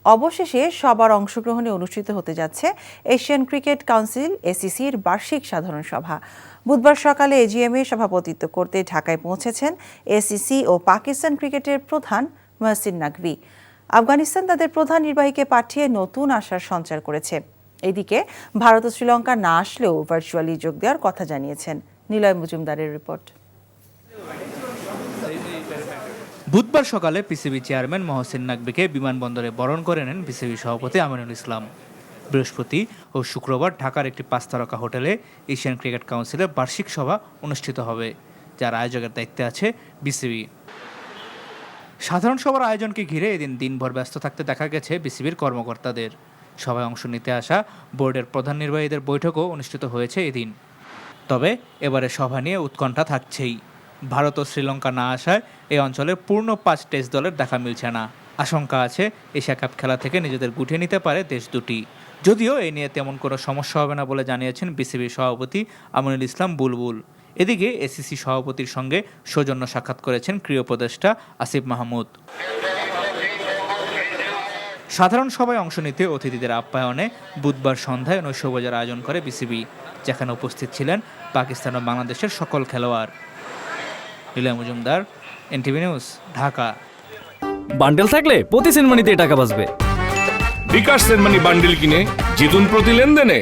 অবশেষে সবার অংশগ্রহণে অনুষ্ঠিত হতে যাচ্ছে এশিয়ান ক্রিকেট কাউন্সিল এসিসির বার্ষিক সাধারণ সভা। বুধবার সকালে এজিএমে সভাপতিত্ব করতে ঢাকায় পৌঁছেছেন এসিসি ও পাকিস্তান ক্রিকেটের প্রধান মহসিন নাকভি। আফগানিস্তান তাদের প্রধান নির্বাহীকে পাঠিয়ে নতুন আশার সঞ্চার করেছে। এদিকে ভারত ও শ্রীলঙ্কা না আসলেও ভার্চুয়ালি যোগ দেওয়ার কথা জানিয়েছেন। নিলয় মজুমদারের রিপোর্ট। বুধবার সকালে পিসিবি চেয়ারম্যান মহসিন নাকভিকে বিমানবন্দরে বরণ করে নেন বিসিবি সভাপতি আমিনুল ইসলাম। বৃহস্পতি ও শুক্রবার ঢাকার একটি 5 তারকা হোটেলে এশিয়ান ক্রিকেট কাউন্সিলের বার্ষিক সভা অনুষ্ঠিত হবে, যার আয়োজকের দায়িত্বে আছে বিসিবি। সাধারণ সভার আয়োজনকে ঘিরে এদিন দিনভর ব্যস্ত থাকতে দেখা গেছে বিসিবির কর্মকর্তাদের। সভায় অংশ নিতে আসা বোর্ডের প্রধান নির্বাহীদের বৈঠকও অনুষ্ঠিত হয়েছে এদিন। তবে এবারে সভা নিয়ে উৎকণ্ঠা থাকছেই। ভারত ও শ্রীলঙ্কা না আসায় এই অঞ্চলের পূর্ণ 5 টেস্ট দলের দেখা মিলছে না। আশঙ্কা আছে এশিয়া কাপ খেলা থেকে নিজেদের গুটিয়ে নিতে পারে দেশ দুটি। যদিও এই নিয়ে তেমন কোনো সমস্যা হবে না বলে জানিয়েছেন বিসিবির সভাপতি আমিনুল ইসলাম বুলবুল। এদিকে এসিসি সভাপতির সঙ্গে সৌজন্য সাক্ষাৎ করেছেন ক্রীড়া উপদেষ্টা আসিফ মাহমুদ। সাধারণ সভায় অংশ নিতে অতিথিদের আপ্যায়নে বুধবার সন্ধ্যায় নৈশভোজের আয়োজন করে বিসিবি, যেখানে উপস্থিত ছিলেন পাকিস্তান ও বাংলাদেশের সকল খেলোয়াড়। Niloy Majumdar, NTV news, Dhaka. Bundle থাকলে প্রতি সেনমানিতে টাকা বাঁচবে। বিকাশ সেনমানি বান্ডেল কিনে জিতুন প্রতি লেনদেনে।